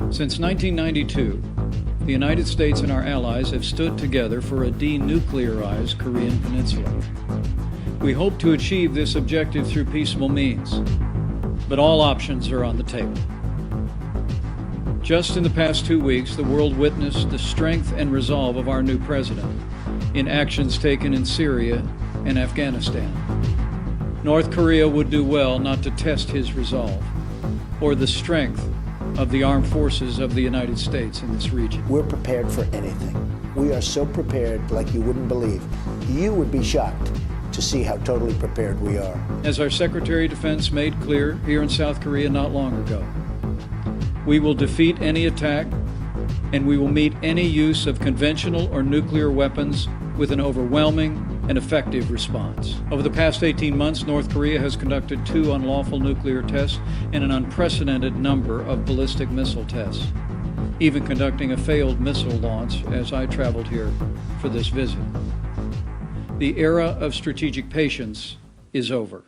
Since 1992, the United States and our allies have stood together for a denuclearized Korean peninsula. We hope to achieve this objective through peaceful means, but all options are on the table. Just in the past 2 weeks, the world witnessed the strength and resolve of our new president in actions taken in Syria and Afghanistan. North Korea would do well not to test his resolve or the strength of the armed forces of the United States in this region. We're prepared for anything. We are so prepared like you wouldn't believe. You would be shocked to see how totally prepared we are. As our Secretary of Defense made clear here in South Korea not long ago, we will defeat any attack and we will meet any use of conventional or nuclear weapons with an overwhelming and effective response. Over the past 18 months, North Korea has conducted 2 unlawful nuclear tests and an unprecedented number of ballistic missile tests, even conducting a failed missile launch as I traveled here for this visit. The era of strategic patience is over.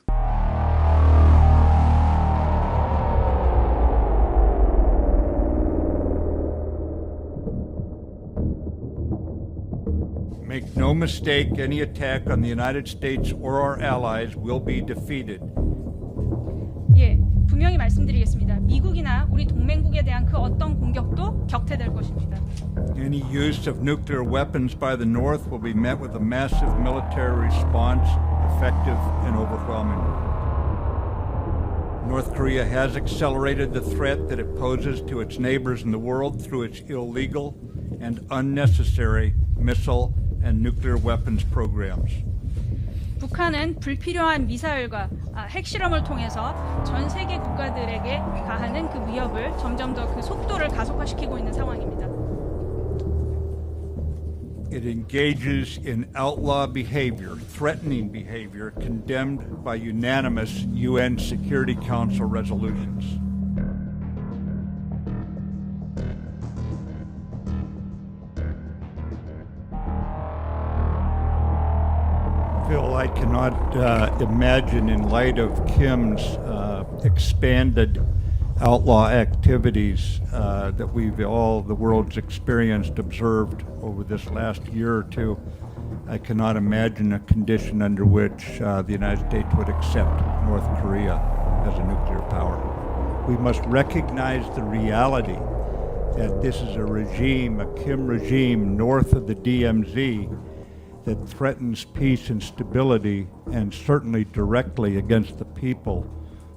Make no mistake, any attack on the United States or our allies will be defeated. 예, 분명히 말씀드리겠습니다. 미국이나 우리 동맹국에 대한 그 어떤 공격도 격퇴될 것입니다. Any use of nuclear weapons by the North will be met with a massive military response, effective and overwhelming. North Korea has accelerated the threat that it poses to its neighbors in the world through its illegal and unnecessary missile and nuclear weapons programs. 북한은 불필요한 미사일과 핵실험을 통해서 전 세계 국가들에게 가하는 그 위협을 점점 더 그 속도를 가속화시키고 있는 상황입니다. It engages in outlaw behavior, threatening behavior condemned by unanimous UN Security Council resolutions. Phil, I cannot imagine, in light of Kim's expanded outlaw activities that the world's experienced, observed over this last year or two, I cannot imagine a condition under which the United States would accept North Korea as a nuclear power. We must recognize the reality that this is a regime, a Kim regime, north of the DMZ, that threatens peace and stability, and certainly directly against the people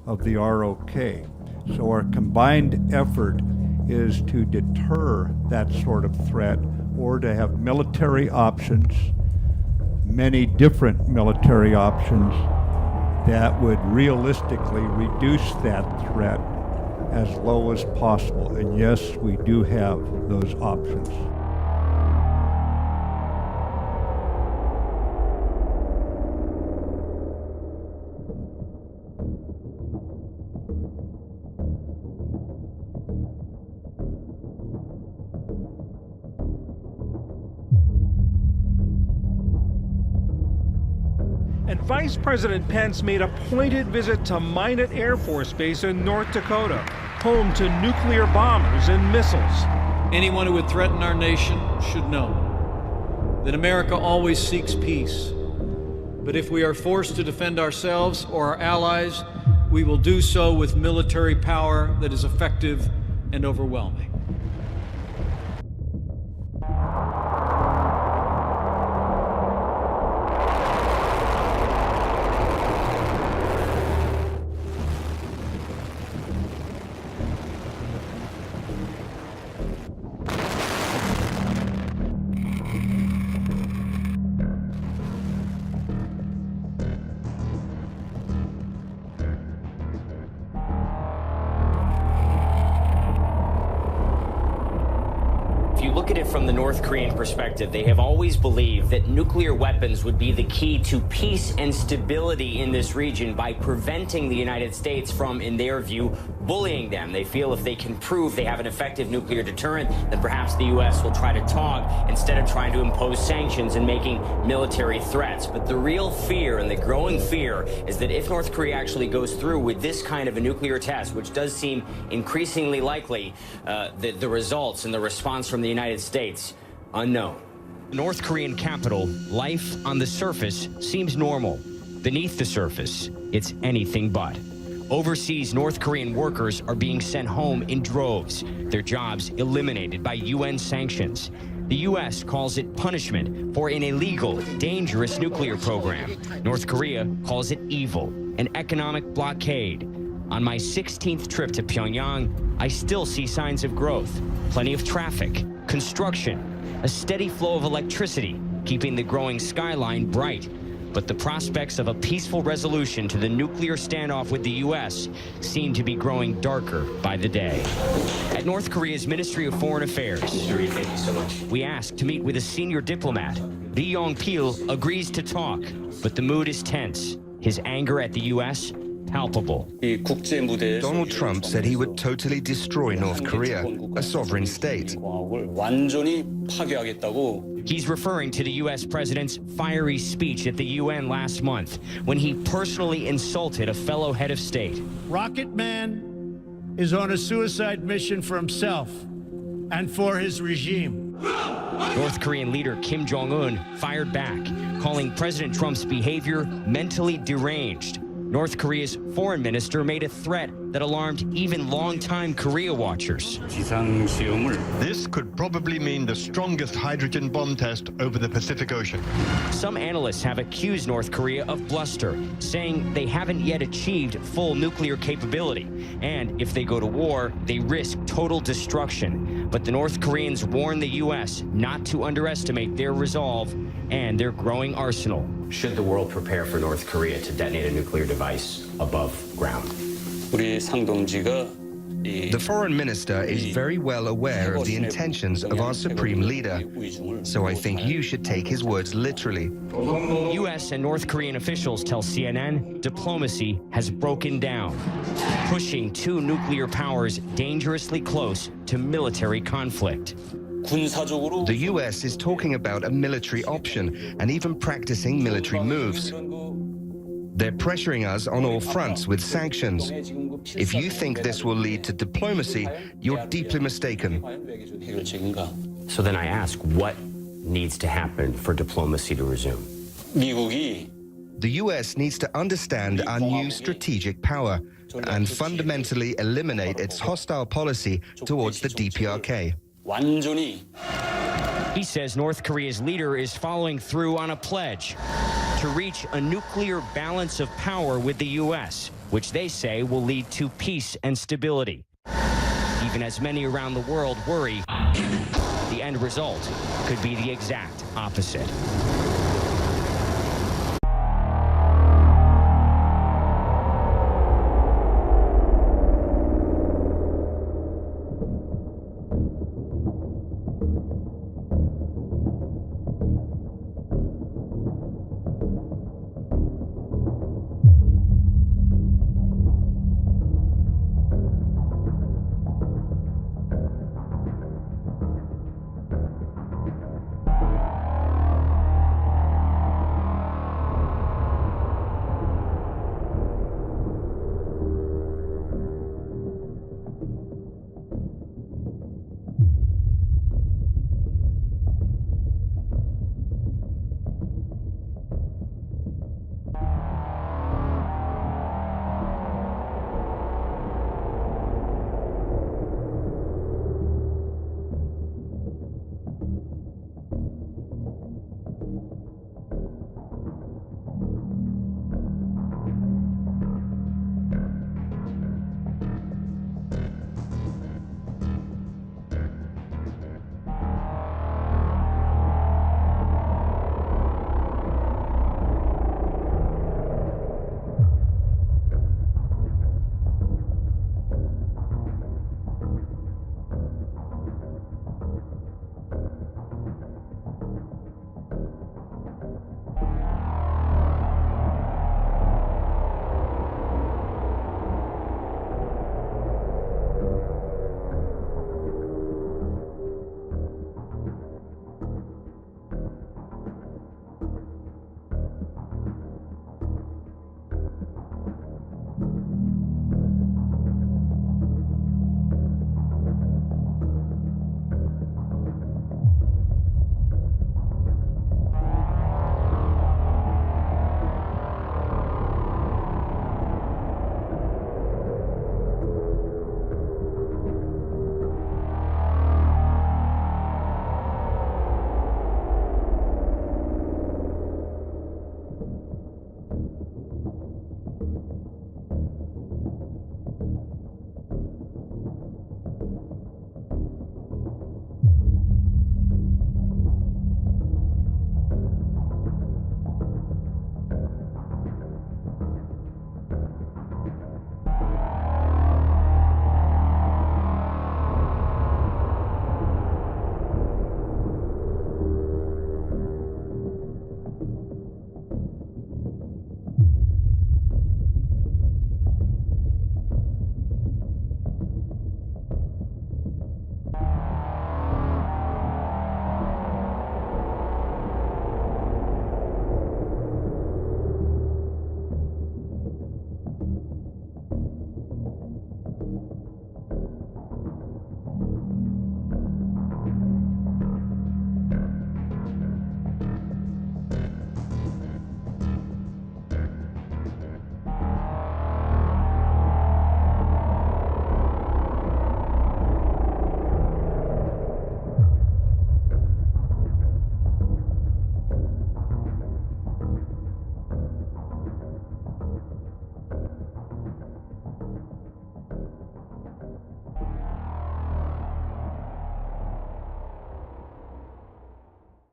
of the ROK. So our combined effort is to deter that sort of threat, or to have military options, many different military options, that would realistically reduce that threat as low as possible. And yes, we do have those options. And Vice President Pence made a pointed visit to Minot Air Force Base in North Dakota, home to nuclear bombers and missiles. Anyone who would threaten our nation should know that America always seeks peace. But if we are forced to defend ourselves or our allies, we will do so with military power that is effective and overwhelming. look at it from the North Korean perspective, they have always believed that nuclear weapons would be the key to peace and stability in this region by preventing the United States from, in their view, bullying them. They feel if they can prove they have an effective nuclear deterrent, then perhaps the U.S. will try to talk instead of trying to impose sanctions and making military threats. But the real fear and the growing fear is that if North Korea actually goes through with this kind of a nuclear test, which does seem increasingly likely, the results and the response from the United States, unknown. North Korean capital, life on the surface seems normal. Beneath the surface, it's anything but. Overseas North Korean workers are being sent home in droves, their jobs eliminated by UN sanctions. The U.S. calls it punishment for an illegal, dangerous nuclear program. North Korea calls it evil, an economic blockade. On my 16th trip to Pyongyang, I still see signs of growth, plenty of traffic, construction, a steady flow of electricity, keeping the growing skyline bright. But the prospects of a peaceful resolution to the nuclear standoff with the U.S. seem to be growing darker by the day. At North Korea's Ministry of Foreign Affairs, thank you so much. We asked to meet with a senior diplomat. Lee Yong-pil agrees to talk, but the mood is tense. His anger at the U.S. palpable. Donald Trump said he would totally destroy North Korea, a sovereign state. He's referring to the U.S. president's fiery speech at the UN last month when he personally insulted a fellow head of state. Rocket Man is on a suicide mission for himself and for his regime. North Korean leader Kim Jong-un fired back, calling President Trump's behavior mentally deranged. North Korea's foreign minister made a threat that alarmed even longtime Korea watchers. This could probably mean the strongest hydrogen bomb test over the Pacific Ocean. Some analysts have accused North Korea of bluster, saying they haven't yet achieved full nuclear capability. And if they go to war, they risk total destruction. But the North Koreans warn the U.S. not to underestimate their resolve and their growing arsenal. Should the world prepare for North Korea to detonate a nuclear device above ground? The foreign minister is very well aware of the intentions of our supreme leader, so I think you should take his words literally. U.S. and North Korean officials tell CNN diplomacy has broken down, pushing two nuclear powers dangerously close to military conflict. The U.S. is talking about a military option and even practicing military moves. They're pressuring us on all fronts with sanctions. If you think this will lead to diplomacy, you're deeply mistaken. So then I ask, what needs to happen for diplomacy to resume? The U.S. needs to understand our new strategic power and fundamentally eliminate its hostile policy towards the DPRK. He says North Korea's leader is following through on a pledge to reach a nuclear balance of power with the U.S., which they say will lead to peace and stability. Even as many around the world worry, the end result could be the exact opposite.